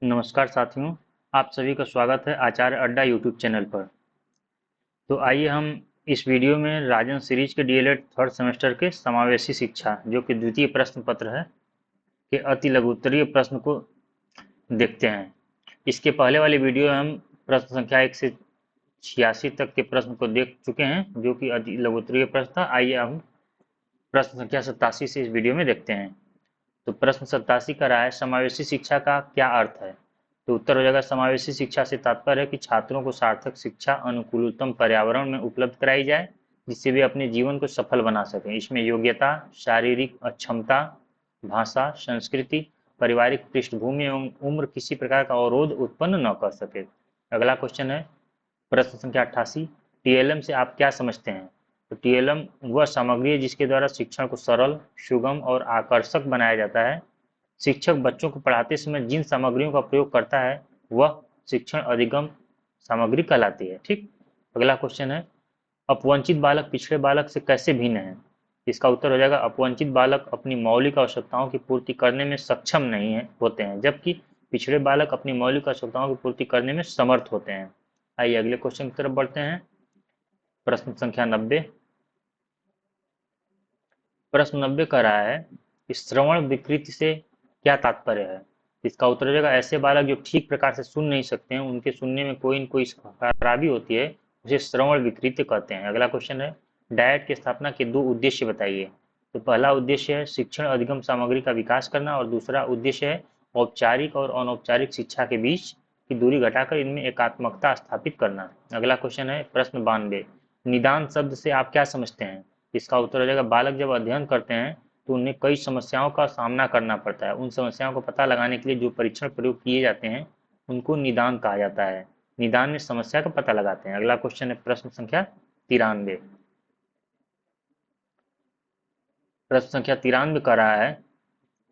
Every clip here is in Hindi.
नमस्कार साथियों, आप सभी का स्वागत है आचार्य अड्डा यूट्यूब चैनल पर। तो आइए हम इस वीडियो में राजन सीरीज के डीएलएड थर्ड सेमेस्टर के समावेशी शिक्षा जो कि द्वितीय प्रश्न पत्र है के अति लघुत्तरीय प्रश्न को देखते हैं। इसके पहले वाले वीडियो में हम प्रश्न संख्या 1 से 86 तक के प्रश्न को देख चुके हैं जो कि अति लघुत्तरीय प्रश्न था। आइए हम प्रश्न संख्या 87 से इस वीडियो में देखते हैं। तो प्रश्न 87 का रहा है समावेशी शिक्षा का क्या अर्थ है। तो उत्तर हो जाएगा समावेशी शिक्षा से तात्पर्य है कि छात्रों को सार्थक शिक्षा अनुकूलतम पर्यावरण में उपलब्ध कराई जाए जिससे वे अपने जीवन को सफल बना सकें। इसमें योग्यता, शारीरिक अक्षमता, भाषा, संस्कृति, पारिवारिक पृष्ठभूमि एवं उम्र किसी प्रकार का अवरोध उत्पन्न न कर सके। अगला क्वेश्चन है प्रश्न संख्या 88, टीएलएम से आप क्या समझते हैं। तो टीएलएम वह सामग्री है जिसके द्वारा शिक्षण को सरल, सुगम और आकर्षक बनाया जाता है। शिक्षक बच्चों को पढ़ाते समय जिन सामग्रियों का प्रयोग करता है वह शिक्षण अधिगम सामग्री कहलाती है। ठीक। अगला क्वेश्चन है अपवंचित बालक पिछड़े बालक से कैसे भिन्न है। इसका उत्तर हो जाएगा अपवंचित बालक अपनी मौलिक आवश्यकताओं की पूर्ति करने में सक्षम नहीं है होते हैं जबकि पिछड़े बालक अपनी मौलिक आवश्यकताओं की पूर्ति करने में समर्थ होते हैं। आइए अगले क्वेश्चन की तरफ बढ़ते हैं। प्रश्न संख्या 90, प्रश्न 90 कर रहा है कि श्रवण विकृति से क्या तात्पर्य है। इसका उत्तर हो जाएगा ऐसे बालक जो ठीक प्रकार से सुन नहीं सकते हैं, उनके सुनने में कोई न कोई खराबी होती है, उसे श्रवण विकृति कहते हैं। अगला क्वेश्चन है डायट की स्थापना के दो उद्देश्य बताइए। तो पहला उद्देश्य है शिक्षण अधिगम सामग्री का विकास करना और दूसरा उद्देश्य है औपचारिक और अनौपचारिक शिक्षा के बीच की दूरी घटाकर इनमें एकात्मकता स्थापित करना। अगला क्वेश्चन है प्रश्न 92, निदान शब्द से आप क्या समझते हैं। इसका उत्तर हो जाएगा बालक जब अध्ययन करते हैं तो उन्हें कई समस्याओं का सामना करना पड़ता है। उन समस्याओं को पता लगाने के लिए जो परीक्षण प्रयोग किए जाते हैं उनको निदान कहा जाता है। निदान में समस्या का पता लगाते हैं। अगला क्वेश्चन है प्रश्न संख्या 93, प्रश्न संख्या 93 कर रहा है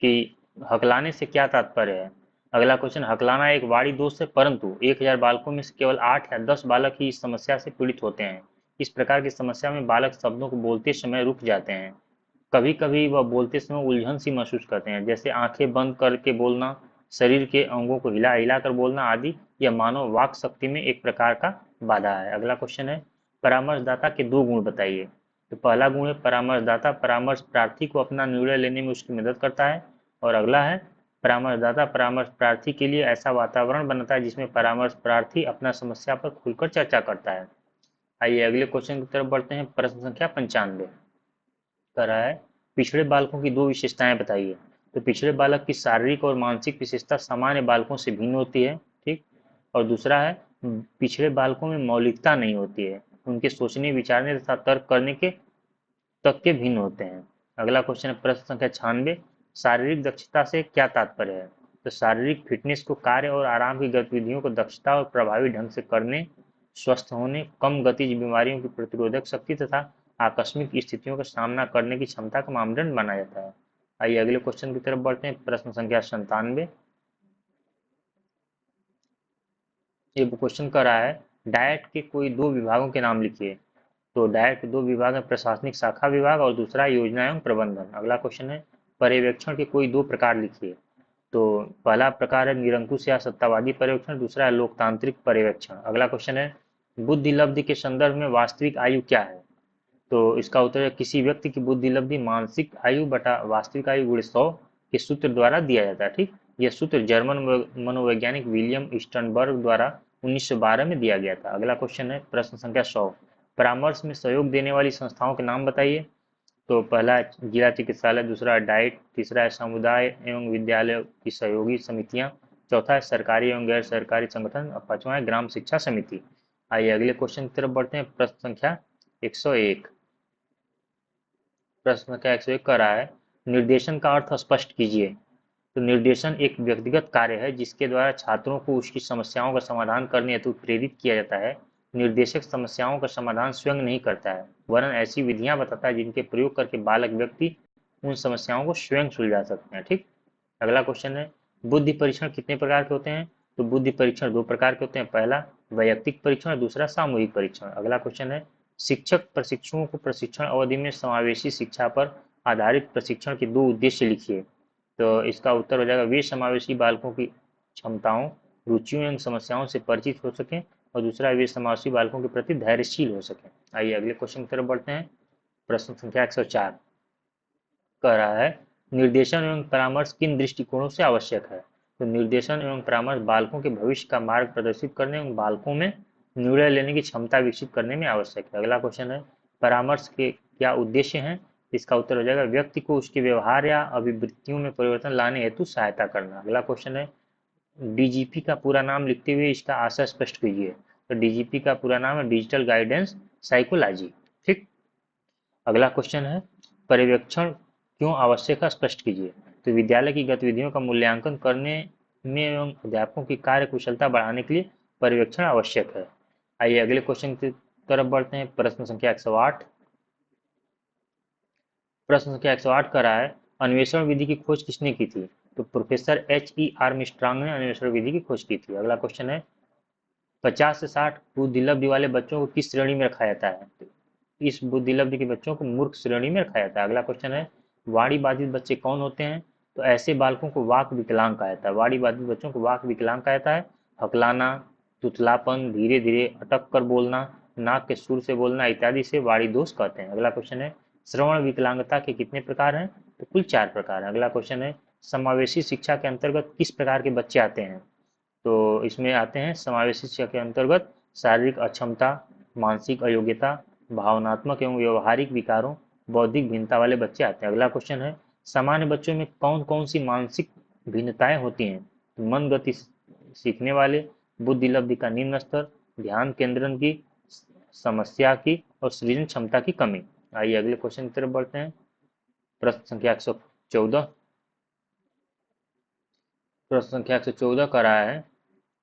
कि हकलाने से क्या तात्पर्य है। अगला क्वेश्चन हकलाना एक वाणी दोष है परंतु 1000 बालकों में से केवल 8 या 10 बालक ही इस समस्या से पीड़ित होते हैं। इस प्रकार की समस्या में बालक शब्दों को बोलते समय रुक जाते हैं। कभी कभी वह बोलते समय उलझन सी महसूस करते हैं जैसे आंखें बंद करके बोलना, शरीर के अंगों को हिला हिला कर बोलना आदि। यह मानव वाक शक्ति में एक प्रकार का बाधा है। अगला क्वेश्चन है परामर्शदाता के दो गुण बताइए। तो पहला गुण है परामर्शदाता परामर्श प्रार्थी को अपना निर्णय लेने में उसकी मदद करता है और अगला है परामर्शदाता परामर्श प्रार्थी के लिए ऐसा वातावरण बनाता है जिसमें परामर्श प्रार्थी अपना समस्या पर खुलकर चर्चा करता है। आइए अगले क्वेश्चन की तरफ बढ़ते हैं। प्रश्न संख्या 95 कर रहा है पिछड़े बालकों की दो विशेषताएं बताइए। तो पिछड़े बालक की शारीरिक और मानसिक विशेषता सामान्य बालकों से भिन्न होती है। ठीक। और दूसरा है पिछड़े बालकों में मौलिकता नहीं होती है, उनके सोचने विचारने तथा तर्क करने के तक के भिन्न होते हैं। अगला क्वेश्चन है प्रश्न संख्या 96, शारीरिक दक्षता से क्या तात्पर्य है। तो शारीरिक फिटनेस को कार्य और आराम की गतिविधियों को दक्षता और प्रभावी ढंग से करने, स्वस्थ होने, कम गतिज बीमारियों की प्रतिरोधक शक्ति तथा आकस्मिक स्थितियों का सामना करने की क्षमता का मानदंड माना जाता है। आइए अगले क्वेश्चन की तरफ बढ़ते हैं। प्रश्न संख्या 97, ये क्वेश्चन कर रहा है डायट के कोई दो विभागों के नाम लिखिए। तो डायट के दो विभाग हैं प्रशासनिक शाखा विभाग और दूसरा योजना एवं प्रबंधन। अगला क्वेश्चन है पर्यवेक्षण के कोई दो प्रकार लिखिए। तो पहला प्रकार है निरंकुश या सत्तावादी पर्यवेक्षण, दूसरा है लोकतांत्रिक पर्यवेक्षण। अगला क्वेश्चन है बुद्धि लब्धि के संदर्भ में वास्तविक आयु क्या है। तो इसका उत्तर है किसी व्यक्ति की बुद्धि लब्धि मानसिक आयु बटा वास्तविक आयु गुणे 100 के सूत्र द्वारा दिया जाता है। ठीक। यह सूत्र जर्मन मनोवैज्ञानिक विलियम स्टर्नबर्ग द्वारा 1912 में दिया गया था। अगला क्वेश्चन है प्रश्न संख्या 100, परामर्श में सहयोग देने वाली संस्थाओं के नाम बताइए। तो पहला है जिला चिकित्सालय, दूसरा है डाइट, तीसरा है समुदाय एवं विद्यालय की सहयोगी समितियां, चौथा है सरकारी एवं गैर सरकारी संगठन और पांचवा है ग्राम शिक्षा समिति। आइए अगले क्वेश्चन की तरफ बढ़ते हैं। प्रश्न संख्या 101, प्रश्न संख्या 101 का रहा है निर्देशन का अर्थ स्पष्ट कीजिए। तो निर्देशन एक व्यक्तिगत कार्य है जिसके द्वारा छात्रों को उसकी समस्याओं का समाधान करने हेतु प्रेरित किया जाता है। निर्देशक समस्याओं का समाधान स्वयं नहीं करता है वरन ऐसी विधियां बताता है जिनके प्रयोग करके बालक व्यक्ति उन समस्याओं को स्वयं सुलझा सकते हैं। ठीक। अगला क्वेश्चन है बुद्धि परीक्षण कितने प्रकार के होते हैं। तो बुद्धि परीक्षण दो प्रकार के होते हैं, पहला वैयक्तिक परीक्षण और दूसरा सामूहिक परीक्षण। अगला क्वेश्चन है शिक्षक प्रशिक्षुओं को प्रशिक्षण अवधि में समावेशी शिक्षा पर आधारित प्रशिक्षण के दो उद्देश्य लिखिए। तो इसका उत्तर हो जाएगा वे समावेशी बालकों की क्षमताओं, रुचियों एवं समस्याओं से परिचित हो सकें, और दूसरा वे समावेशी बालकों के प्रति धैर्यशील हो सकें। आइए अगले क्वेश्चन की तरफ बढ़ते हैं। प्रश्न संख्या 104 कह रहा है, निर्देशन एवं परामर्श किन दृष्टिकोणों से आवश्यक है? तो निर्देशन एवं परामर्श बालकों के भविष्य का मार्ग प्रदर्शित करने एवं बालकों में निर्णय लेने की क्षमता विकसित करने में आवश्यक है। अगला क्वेश्चन है, परामर्श के क्या उद्देश्य हैं? इसका उत्तर हो जाएगा व्यक्ति को उसके व्यवहार या अभिवृत्तियों में परिवर्तन लाने हेतु सहायता करना। अगला क्वेश्चन है, डीजीपी का पूरा नाम लिखते हुए इसका आशय स्पष्ट कीजिए। तो डीजीपी का पूरा नाम है डिजिटल गाइडेंस साइकोलॉजी। ठीक। अगला क्वेश्चन है, पर्यवेक्षण क्यों आवश्यक है, स्पष्ट कीजिए। तो विद्यालय की गतिविधियों का मूल्यांकन करने में एवं अध्यापकों की कार्य कुशलता बढ़ाने के लिए पर्यवेक्षण आवश्यक है। आइए अगले क्वेश्चन की तरफ बढ़ते हैं। प्रश्न संख्या 108। प्रश्न संख्या 108 का रहा है, अन्वेषण विधि की खोज किसने की थी? तो प्रोफेसर H.E. आर्मस्ट्रांग ने अन्वेषण विधि की खोज की थी। अगला क्वेश्चन है, 50 से 60 बुद्धिलब्धि वाले बच्चों को किस श्रेणी में रखा जाता है? तो इस बुद्धिलब्धि के बच्चों को मूर्ख श्रेणी में रखा जाता है। अगला क्वेश्चन है, वाणी बाधित बच्चे कौन होते हैं? तो ऐसे बालकों को वाक विकलांग कहा जाता है। वाणी बाधित बच्चों को वाक विकलांग कहा जाता है। हकलाना, तुतलापन, धीरे धीरे अटक कर बोलना, नाक के सुर से बोलना इत्यादि से वाणी दोष कहते हैं। अगला क्वेश्चन है, श्रवण विकलांगता के कितने प्रकार हैं? तो कुल 4 प्रकार हैं। अगला क्वेश्चन है, समावेशी शिक्षा के अंतर्गत किस प्रकार के बच्चे आते हैं? तो इसमें आते हैं समावेशी शिक्षा के अंतर्गत शारीरिक अक्षमता, मानसिक अयोग्यता, भावनात्मक एवं व्यवहारिक विकारों, बौद्धिक भिन्नता वाले बच्चे आते हैं। अगला क्वेश्चन है, सामान्य बच्चों में कौन कौन सी मानसिक भिन्नताएं होती हैं? तो मन गति सीखने वाले, बुद्धि लब्धि का निम्न स्तर, ध्यान केंद्रण की समस्या की, और सृजन क्षमता की कमी। आइए अगले क्वेश्चन की तरफ बढ़ते हैं। प्रश्न संख्या 114। प्रश्न संख्या 114 का रहा है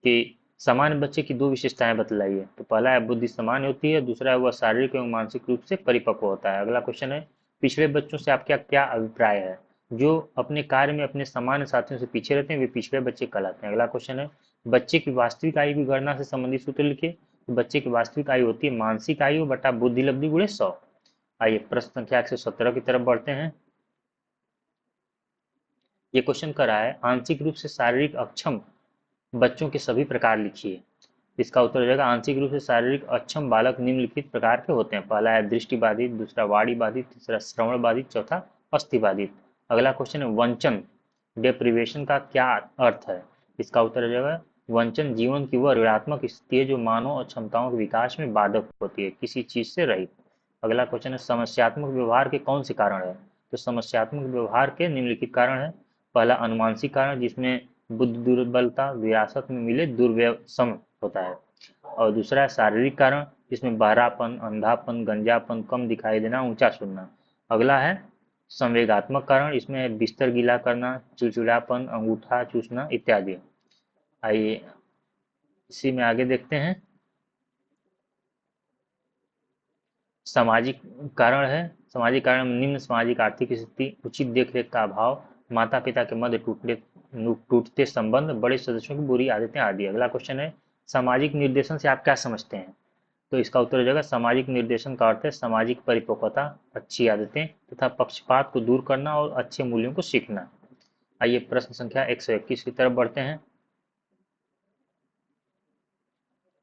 कि सामान्य बच्चे की दो विशेषताएं बतलाइए। तो पहला है बुद्धि सामान्य होती है, दूसरा है वह शारीरिक एवं मानसिक रूप से परिपक्व होता है। अगला क्वेश्चन है, पिछड़े बच्चों से आपका क्या अभिप्राय है? जो अपने कार्य में अपने सामान्य साथियों से पीछे रहते हैं वे पिछड़े बच्चे कहलाते हैं। अगला क्वेश्चन है, बच्चे की वास्तविक आयु की गणना से संबंधित सूत्र लिखिए। तो बच्चे की वास्तविक आयु होती है मानसिक आयु बटा बुद्धि लब्धि गुणे 100। आइए प्रश्न संख्या 117 की तरफ बढ़ते हैं। ये क्वेश्चन कर रहा है, आंशिक रूप से शारीरिक अक्षम बच्चों के सभी प्रकार लिखिए। इसका उत्तर हो जाएगा, आंशिक रूप से शारीरिक अक्षम बालक निम्नलिखित प्रकार के होते हैं। पहला है दृष्टि बाधित, दूसरा वाणी बाधित, तीसरा श्रवण बाधित, चौथा अस्थि बाधित। अगला क्वेश्चन है, वंचन डेप्रिवेशन का क्या अर्थ है? इसका उत्तर हो जाएगा, वंचन जीवन की वह ऋणात्मक स्थिति है जो मानव और क्षमताओं के विकास में बाधक होती है, किसी चीज से रहित। अगला क्वेश्चन है, समस्यात्मक व्यवहार के कौन से कारण है? तो समस्यात्मक व्यवहार के निम्नलिखित कारण है। पहला अनुमानसिक कारण, जिसमें बुद्धि दुर्बलता, विरासत में मिले दुर्व्यसन होता है। और दूसरा है शारीरिक कारण, जिसमें बहरापन, अंधापन, गंजापन, कम दिखाई देना, ऊंचा सुनना। अगला है संवेगात्मक कारण, इसमें बिस्तर गीला करना, चिड़चिड़ापन, अंगूठा चूसना इत्यादि। आइए इसी में आगे देखते हैं। सामाजिक कारण है। सामाजिक कारण में निम्न सामाजिक आर्थिक स्थिति, उचित देखरेख का अभाव, माता पिता के मध्य टूटते संबंध, बड़े सदस्यों की बुरी आदतें आदि। अगला क्वेश्चन है, सामाजिक निर्देशन से आप क्या समझते हैं? तो इसका उत्तर हो जाएगा, सामाजिक निर्देशन का अर्थ है सामाजिक परिपक्वता, अच्छी आदतें तथा पक्षपात को दूर करना और अच्छे मूल्यों को सीखना। आइए प्रश्न संख्या 121 की तरफ बढ़ते हैं।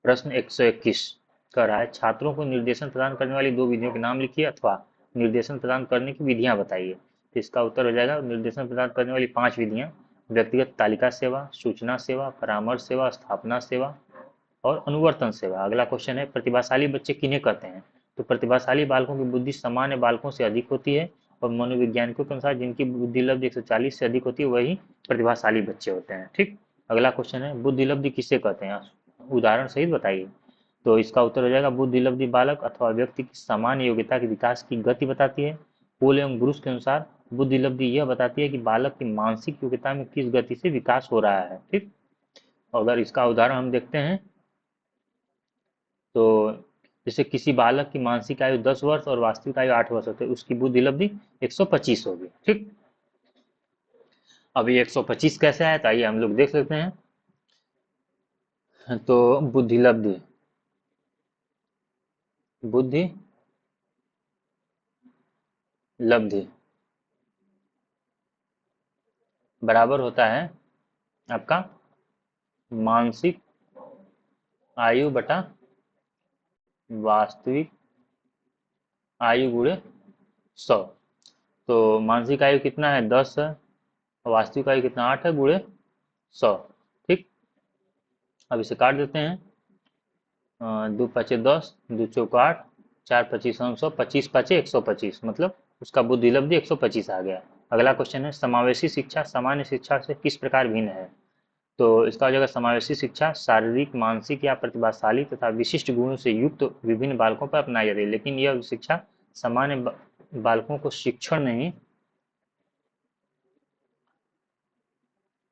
प्रश्न 121 कर रहा है, छात्रों को निर्देशन प्रदान करने वाली दो विधियों के नाम लिखिए अथवा निर्देशन प्रदान करने की विधियां बताइए। तो इसका उत्तर हो जाएगा, निर्देशन प्रदान करने वाली 5 विधियां, व्यक्तिगत तालिका सेवा, सूचना सेवा, परामर्श सेवा, स्थापना सेवा और अनुवर्तन सेवा। अगला क्वेश्चन है, प्रतिभाशाली बच्चे किन्हें कहते हैं? तो प्रतिभाशाली बालकों की बुद्धि सामान्य बालकों से अधिक होती है, और मनोवैज्ञानिकों के अनुसार जिनकी बुद्धि लब्धि 140 से अधिक होती है वही प्रतिभाशाली बच्चे होते हैं। ठीक। अगला क्वेश्चन है, बुद्धि लब्धि किसे कहते हैं? उदाहरण सहित बताइए। तो इसका उत्तर हो जाएगा, बुद्धि लब्धि बालक अथवा व्यक्ति की सामान्य योग्यता के विकास की गति बताती है। पोल एवं ब्रूस के अनुसार बुद्धि लब्धि यह बताती है कि बालक की मानसिक योग्यता में किस गति से विकास हो रहा है। ठीक। अगर इसका उदाहरण हम देखते हैं, तो जैसे किसी बालक की मानसिक आयु 10 वर्ष और वास्तविक आयु 8 वर्ष होती है, उसकी बुद्धि लब्धि 125 होगी। ठीक। अब ये 125 कैसे आया, तो आइए हम लोग देख सकते हैं। तो बुद्धि लब्धि, बुद्धि लब्धि बराबर होता है आपका मानसिक आयु बटा वास्तविक आयु गुणे 100। तो मानसिक आयु कितना है 10 है, वास्तविक आयु कितना 8 है, गुणे 100। ठीक, अब इसे काट देते हैं। 2 × 5 = 10, 2 × 4 = 8, 4 × 25 = 100, 25 × 5 = 125, मतलब उसका बुद्धि लब्धि 125 आ गया। अगला क्वेश्चन है समावेशी शिक्षा सामान्य शिक्षा से किस प्रकार भिन्न है। तो इसका हो जाएगा समावेशी शिक्षा शारीरिक, मानसिक या प्रतिभाशाली तथा विशिष्ट गुणों से युक्त विभिन्न बालकों पर अपनाई जाती है, लेकिन यह शिक्षा सामान्य बालकों को शिक्षण नहीं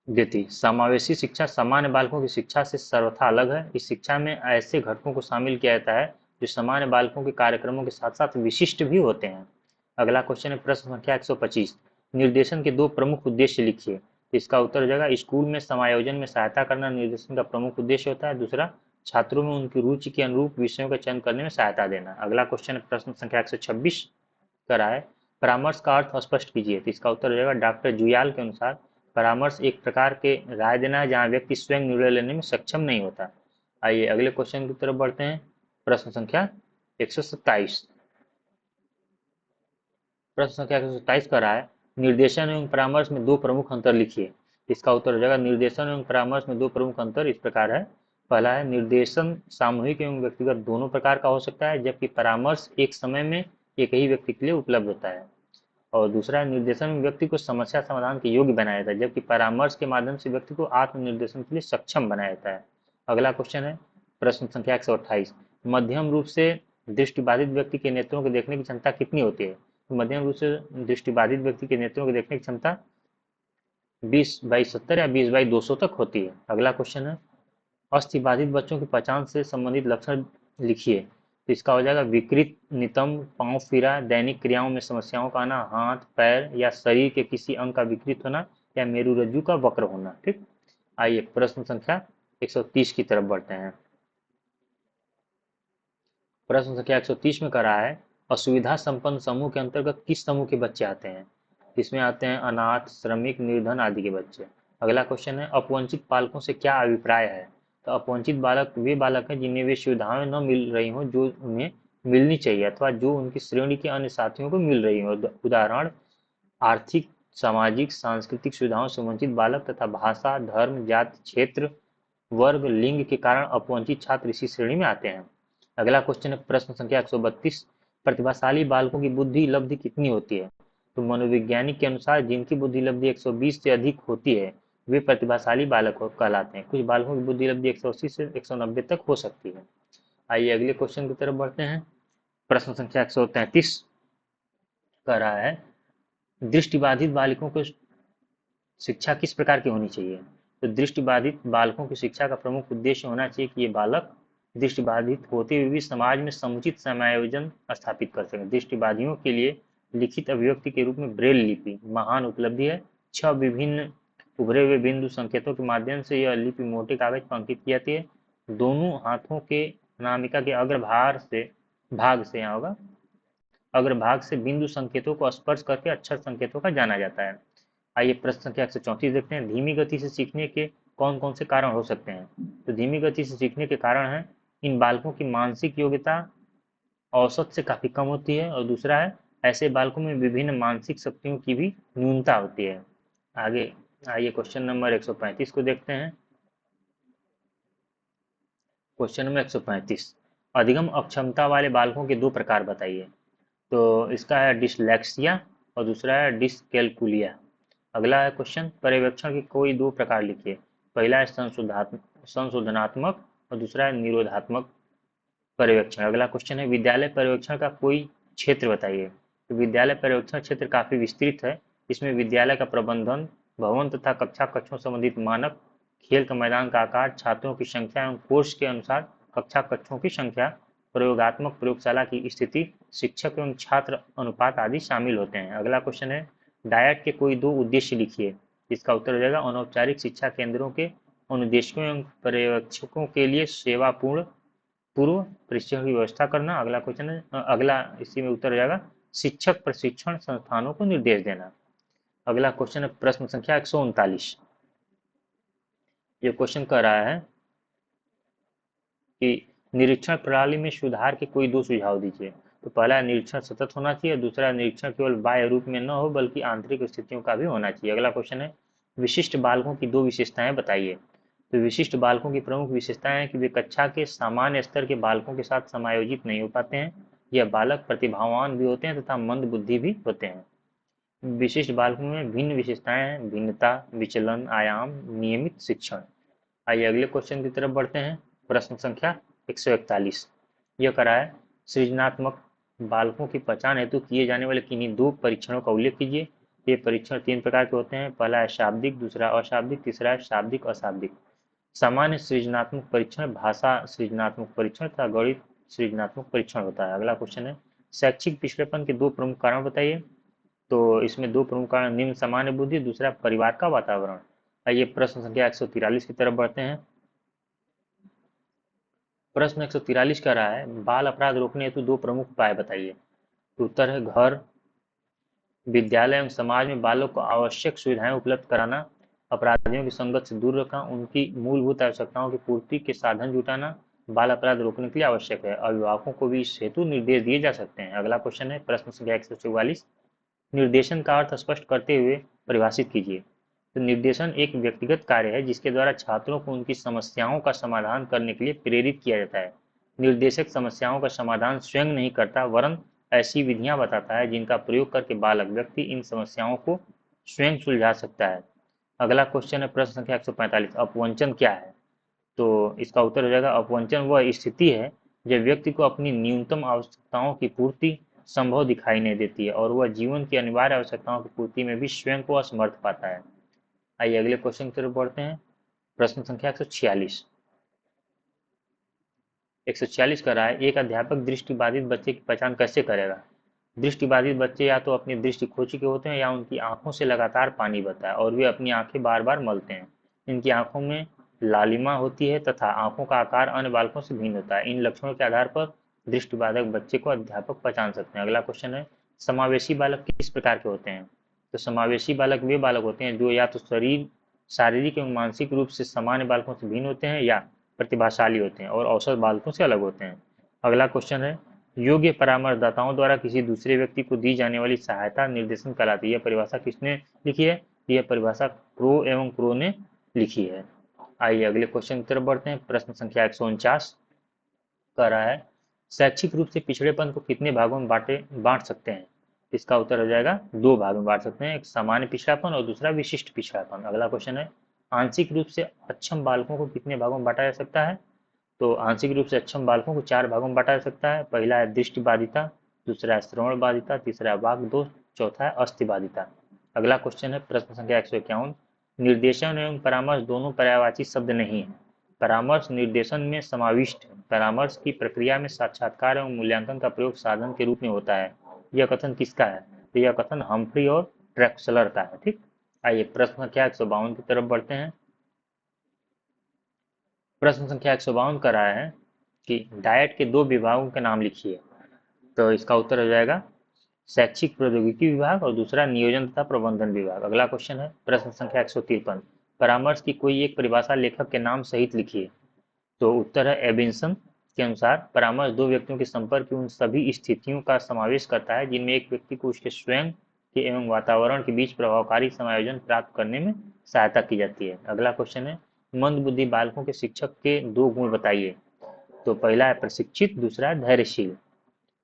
देती। समावेशी शिक्षा सामान्य बालकों की शिक्षा से सर्वथा अलग है। इस शिक्षा में ऐसे घटकों को शामिल किया जाता है जो सामान्य बालकों के कार्यक्रमों के साथ साथ विशिष्ट भी होते हैं। अगला क्वेश्चन है प्रश्न संख्या 125, निर्देशन के 2 प्रमुख उद्देश्य लिखिए। इसका उत्तर हो जाएगा स्कूल में समायोजन में सहायता करना निर्देशन का प्रमुख उद्देश्य होता है। दूसरा, छात्रों में उनकी रुचि के अनुरूप विषयों का चयन करने में सहायता देना। अगला क्वेश्चन है प्रश्न संख्या 126 करा है, परामर्श का अर्थ स्पष्ट कीजिए। तो इसका उत्तर हो जाएगा डॉक्टर जुयाल के अनुसार परामर्श एक प्रकार के राय देना है जहाँ व्यक्ति स्वयं निर्णय लेने में सक्षम नहीं होता। आइए अगले क्वेश्चन की तरफ बढ़ते हैं। प्रश्न संख्या 127, प्रश्न संख्या 127 का रहा है, निर्देशन एवं परामर्श में 2 प्रमुख अंतर लिखिए। इसका उत्तर हो जाएगा निर्देशन एवं परामर्श में 2 प्रमुख अंतर इस प्रकार है। पहला है निर्देशन सामूहिक एवं व्यक्तिगत दोनों प्रकार का हो सकता है, जबकि परामर्श एक समय में एक ही व्यक्ति के लिए उपलब्ध होता है। और दूसरा, निर्देशन में व्यक्ति को समस्या समाधान के योग्य बनाया जाता है, जबकि परामर्श के माध्यम से व्यक्ति को आत्मनिर्देशन के लिए सक्षम बनाया जाता है। अगला क्वेश्चन है प्रश्न संख्या 128, मध्यम रूप से दृष्टिबाधित व्यक्ति के नेत्रों को देखने की क्षमता कितनी होती है। तो मध्यम रूप से दृष्टिबाधित व्यक्ति के नेत्रों को देखने की क्षमता 20/70 या 20/200 तक होती है। अगला क्वेश्चन है अस्थिबाधित बच्चों की पहचान से संबंधित लक्षण लिखिए। तो इसका हो जाएगा विकृत नितंब, पांव फिरा, दैनिक क्रियाओं में समस्याओं का आना, हाथ पैर या शरीर के किसी अंग का विकृत होना या मेरुरज्जु का वक्र होना। ठीक, आइए प्रश्न संख्या 130 की तरफ बढ़ते हैं। प्रश्न संख्या 130 में करा है असुविधा संपन्न समूह के अंतर्गत किस समूह के बच्चे आते हैं। इसमें आते हैं अनाथ, श्रमिक, निर्धन आदि के बच्चे। अगला क्वेश्चन है अपवंचित बालकों से क्या अभिप्राय है। तो अपवंचित बालक वे बालक हैं जिन्हें वे सुविधाएं न मिल रही हों जो उन्हें मिलनी चाहिए अथवा जो उनकी श्रेणी के अन्य साथियों को मिल रही हो। उदाहरण आर्थिक, सामाजिक, सांस्कृतिक सुविधाओं से वंचित बालक तथा भाषा, धर्म, जाति, क्षेत्र, वर्ग, लिंग के कारण अपवंचित छात्र इसी श्रेणी में आते हैं। अगला क्वेश्चन है प्रश्न संख्या 132, प्रतिभाशाली बालकों की बुद्धि लब्धि कितनी होती है। तो मनोवैज्ञानिक के अनुसार जिनकी बुद्धि लब्धि 120 से अधिक होती है वे प्रतिभाशाली बालक कहलाते हैं। कुछ बालकों की बुद्धि लब्धि 180 से 190 तक हो सकती है। आइए अगले क्वेश्चन की तरफ बढ़ते हैं। प्रश्न संख्या 133 कह रहा है दृष्टिबाधित बालकों को शिक्षा किस प्रकार की होनी चाहिए। तो दृष्टिबाधित बालकों की शिक्षा का प्रमुख उद्देश्य होना चाहिए कि ये बालक दृष्टिबाधित होते हुए भी समाज में समुचित समायोजन स्थापित कर सकें। दृष्टिबाधियों के लिए लिखित अभिव्यक्ति के रूप में ब्रेल लिपि महान उपलब्धि है। 6 विभिन्न उभरे हुए बिंदु संकेतों के माध्यम से यह लिपि मोटे कागज पर अंकित की जाती है। दोनों हाथों के अनामिका के भाग से यहाँ होगा अग्रभाग से बिंदु संकेतों को स्पर्श करके अक्षर संकेतों का जाना जाता है। आइए प्रश्न संख्या 134 देखते हैं, धीमी गति से सीखने के कौन कौन से कारण हो सकते हैं। तो धीमी गति से सीखने के कारण है इन बालकों की मानसिक योग्यता औसत से काफी कम होती है और दूसरा है ऐसे बालकों में विभिन्न मानसिक शक्तियों की भी न्यूनता होती है। आगे आइए क्वेश्चन नंबर 135 को देखते हैं। क्वेश्चन नंबर 135, अधिगम अक्षमता वाले बालकों के 2 प्रकार बताइए। तो इसका है डिसलेक्सिया और दूसरा है डिसकैलकुलिया। अगला है क्वेश्चन पर्यवेक्षण के कोई 2 प्रकार लिखिए। पहला है संशोधनात्मक और दूसरा है निरोधात्मक पर्यवेक्षण। अगला क्वेश्चन है विद्यालय पर्यवेक्षण का कोई क्षेत्र बताइए। तो विद्यालय पर्यवेक्षण क्षेत्र काफी विस्तृत है। इसमें विद्यालय का प्रबंधन, भवन तथा कक्षा कक्षों संबंधित मानक, खेल का मैदान का आकार, छात्रों की संख्या एवं कोर्स के अनुसार कक्षा कक्षों की संख्या, प्रयोगात्मक प्रयोगशाला की स्थिति, शिक्षक एवं छात्र अनुपात आदि शामिल होते हैं। अगला क्वेश्चन है डायट के कोई 2 उद्देश्य लिखिए। इसका उत्तर हो जाएगा अनौपचारिक शिक्षा केंद्रों के अनुदेशकों एवं पर्यवेक्षकों के लिए सेवापूर्ण पूर्व प्रशिक्षण की व्यवस्था करना। अगला क्वेश्चन है अगला इसी में उत्तर हो जाएगा शिक्षक प्रशिक्षण संस्थानों को निर्देश देना। अगला क्वेश्चन है प्रश्न संख्या 139, ये क्वेश्चन कर रहा है कि निरीक्षण प्रणाली में सुधार के कोई दो सुझाव दीजिए। तो पहला है निरीक्षण सतत होना चाहिए, दूसरा निरीक्षण केवल बाह्य रूप में न हो बल्कि आंतरिक स्थितियों का भी होना चाहिए। अगला क्वेश्चन है विशिष्ट बालकों की दो विशेषताएं बताइए। तो विशिष्ट बालकों की प्रमुख विशेषताएं हैं कि वे कक्षा के सामान्य स्तर के बालकों के साथ समायोजित नहीं हो पाते हैं, यह बालक प्रतिभावान भी होते हैं तथा मंद बुद्धि भी होते हैं। विशिष्ट बालकों में भिन्न विशेषताएं हैं, भिन्नता, विचलन, आयाम, नियमित शिक्षण। आइए अगले क्वेश्चन की तरफ बढ़ते हैं। प्रश्न संख्या 141 यह करा है सृजनात्मक बालकों की पहचान हेतु किए जाने वाले किन्हीं दो परीक्षणों का उल्लेख कीजिए। ये परीक्षण तीन प्रकार के होते हैं, पहला है शाब्दिक, दूसरा अशाब्दिक, तीसरा है शाब्दिक अशाब्दिक। सामान्य सृजनात्मक परीक्षण, भाषा सृजनात्मक परीक्षण तथा गणित सृजनात्मक परीक्षण होता है। अगला क्वेश्चन है शैक्षिक पिछड़ेपन के दो प्रमुख कारण बताइए। तो इसमें दो प्रमुख कारण निम्न सामान्य बुद्धि, दूसरा परिवार का वातावरण। आइए प्रश्न संख्या 143 की तरफ बढ़ते हैं। प्रश्न 143 कह रहा है बाल अपराध रोकने हेतु दो प्रमुख उपाय बताइए। तो उत्तर है घर, विद्यालय एवं समाज में बालों को आवश्यक सुविधाएं उपलब्ध कराना, अपराधियों की संगत से दूर रखना, उनकी मूलभूत आवश्यकताओं की पूर्ति के साधन जुटाना बाल अपराध रोकने के लिए आवश्यक है। अभिभावकों को भी इस हेतु निर्देश दिए जा सकते हैं। अगला क्वेश्चन है प्रश्न संख्या 144 निर्देशन का अर्थ स्पष्ट करते हुए परिभाषित कीजिए। तो निर्देशन एक व्यक्तिगत कार्य है जिसके द्वारा छात्रों को उनकी समस्याओं का समाधान करने के लिए प्रेरित किया जाता है। निर्देशक समस्याओं का समाधान स्वयं नहीं करता वरन ऐसी विधियां बताता है जिनका प्रयोग करके बालक व्यक्ति इन समस्याओं को स्वयं सुलझा सकता है। अगला क्वेश्चन है प्रश्न संख्या 145 अपवंचन क्या है। तो इसका उत्तर हो जाएगा अपवंचन वह स्थिति है जब व्यक्ति को अपनी न्यूनतम आवश्यकताओं की पूर्ति संभव दिखाई नहीं देती है और वह जीवन की अनिवार्य आवश्यकताओं की पूर्ति में भी स्वयं को असमर्थ पाता है। आइए अगले क्वेश्चन की तरफ बढ़ते हैं। प्रश्न संख्या 146 146 कर रहा है एक अध्यापक दृष्टिबाधित बच्चे की पहचान कैसे करेगा। दृष्टिबाधित बच्चे या तो अपनी दृष्टि खो चुके होते हैं या उनकी आंखों से लगातार पानी बहता है और वे अपनी आंखें बार बार मलते हैं। इनकी आंखों में लालिमा होती है तथा आंखों का आकार अन्य बालकों से भिन्न होता है। इन लक्षणों के आधार पर दृष्टिबाधक बच्चे को अध्यापक पहचान सकते हैं। अगला क्वेश्चन है समावेशी बालक किस प्रकार के होते हैं। तो समावेशी बालक वे बालक होते हैं जो या तो शारीरिक एवं मानसिक रूप से सामान्य बालकों से भिन्न होते हैं या प्रतिभाशाली होते हैं और औसत बालकों से अलग होते हैं। अगला क्वेश्चन है योग्य परामर्शदाताओं द्वारा किसी दूसरे व्यक्ति को दी जाने वाली सहायता निर्देशन कहलाती है। यह परिभाषा किसने लिखी है। यह परिभाषा क्रो एवं क्रो ने लिखी है। आइए अगले क्वेश्चन की तरफ बढ़ते हैं। प्रश्न संख्या 149 कह रहा है शैक्षिक रूप से पिछड़ेपन को कितने भागों में बांट सकते हैं। इसका उत्तर हो जाएगा दो भाग में बांट सकते हैं, एक सामान्य पिछड़ापन और दूसरा विशिष्ट पिछड़ापन। अगला क्वेश्चन है आंशिक रूप से अक्षम बालकों को कितने भागों में बांटा जा सकता है। तो आंशिक रूप से अक्षम बालकों को चार भागों में बांटा जा सकता है। पहला है दृष्टि बाधिता, दूसरा है श्रवण बाधिता, तीसरा है वाक दोष, चौथा है अस्थि बाधिता। अगला क्वेश्चन है प्रश्न संख्या 151 निर्देशन एवं परामर्श दोनों पर्यायवाची शब्द नहीं है। परामर्श निर्देशन में समाविष्ट है। परामर्श की प्रक्रिया में साक्षात्कार एवं मूल्यांकन का प्रयोग साधन के रूप में होता है। यह कथन किसका है। तो यह कथन हम्फ्री और ट्रैक्सलर का है। ठीक। आइए प्रश्न संख्या 152 की तरफ बढ़ते हैं। प्रश्न संख्या 152 कर रहा है कि डायट के दो विभागों के नाम लिखिए। तो इसका उत्तर हो जाएगा शैक्षिक प्रौद्योगिकी विभाग और दूसरा नियोजन तथा प्रबंधन विभाग। अगला क्वेश्चन है प्रश्न संख्या 153 परामर्श की कोई एक परिभाषा लेखक के नाम सहित लिखिए। तो उत्तर है एबिन्सन के अनुसार परामर्श दो व्यक्तियों के संपर्क की उन सभी स्थितियों का समावेश करता है जिनमें एक व्यक्ति को उसके स्वयं के एवं वातावरण के बीच प्रभावकारी समायोजन प्राप्त करने में सहायता की जाती है। अगला क्वेश्चन है मंद बुद्धि बालकों के शिक्षक के दो गुण बताइए। तो पहला है प्रशिक्षित, दूसरा है धैर्यशील।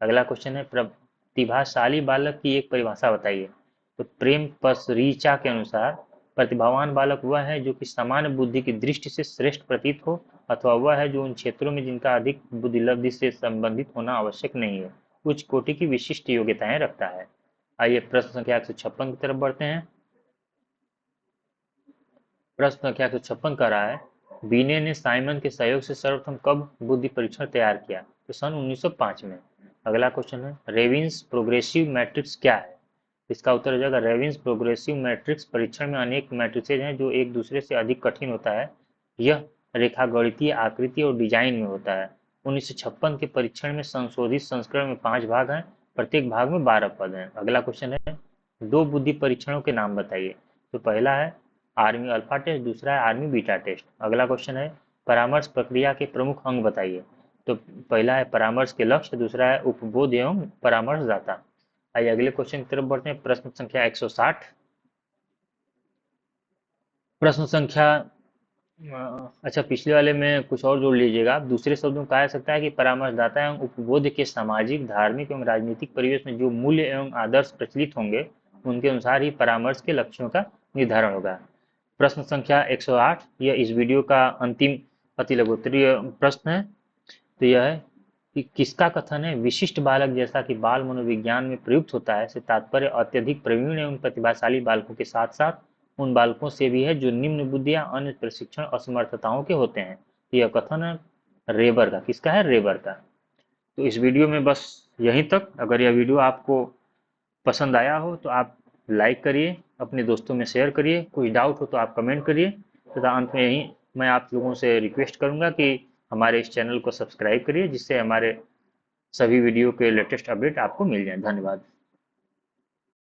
अगला क्वेश्चन है प्रतिभाशाली बालक की एक परिभाषा बताइए। तो प्रेम पसरीचा के अनुसार प्रतिभावान बालक वह है जो कि सामान्य बुद्धि की दृष्टि से श्रेष्ठ प्रतीत हो अथवा वह है जो उन क्षेत्रों में जिनका अधिक बुद्धिलब्धि से संबंधित होना आवश्यक नहीं है उच्च कोटि की विशिष्ट योग्यताएं रखता है। आइए प्रश्न संख्या 156 की तरफ बढ़ते हैं। प्रश्न संख्या 156 का रहा है बीने ने साइमन के सहयोग से सर्वप्रथम कब बुद्धि परीक्षण तैयार किया। तो सन 1905 में। अगला क्वेश्चन है रेविन्स प्रोग्रेसिव मैट्रिक्स क्या है। इसका उत्तर हो जाएगा रेविन्स प्रोग्रेसिव मैट्रिक्स परीक्षण में अनेक मैट्रिसेज हैं जो एक दूसरे से अधिक कठिन होता है। यह रेखागणितीय आकृति और डिजाइन में होता है। 1956 के परीक्षण में संशोधित संस्करण में 5 भाग हैं, प्रत्येक भाग में 12 पद हैं। अगला क्वेश्चन है दो बुद्धि परीक्षणों के नाम बताइए। तो पहला है आर्मी अल्फा टेस्ट, दूसरा है आर्मी बीटा टेस्ट। अगला क्वेश्चन है परामर्श प्रक्रिया के प्रमुख अंग बताइए। तो पहला है परामर्श के लक्ष्य, दूसरा है उपबोध एवं परामर्शदाता। आइए अगले क्वेश्चन की तरफ बढ़ते हैं। प्रश्न संख्या 160। प्रश्न संख्या अच्छा, पिछले वाले में कुछ और जोड़ लीजिएगा आप। दूसरे शब्दों में कहा जा सकता है कि परामर्शदाता एवं उपबोध के सामाजिक, धार्मिक एवं राजनीतिक परिवेश में जो मूल्य एवं आदर्श प्रचलित होंगे उनके अनुसार ही परामर्श के लक्ष्यों का निर्धारण होगा। प्रश्न संख्या 108, यह इस वीडियो का अंतिम अति लघुत्तरीय प्रश्न है। तो यह है कि किसका कथन है विशिष्ट बालक जैसा कि बाल मनोविज्ञान में प्रयुक्त होता है से तात्पर्य अत्यधिक प्रवीण एवं प्रतिभाशाली बालकों के साथ साथ उन बालकों से भी है जो निम्न बुद्धि या अन्य प्रशिक्षण असमर्थताओं के होते हैं। तो यह कथन है रेबर का। किसका है? रेबर का। तो इस वीडियो में बस यहीं तक। अगर यह वीडियो आपको पसंद आया हो तो आप लाइक करिए, अपने दोस्तों में शेयर करिए, कोई डाउट हो तो आप कमेंट करिए। तथा अंत में यही मैं आप लोगों से रिक्वेस्ट करूंगा कि हमारे इस चैनल को सब्सक्राइब करिए, जिससे हमारे सभी वीडियो के लेटेस्ट अपडेट आपको मिल जाए। धन्यवाद।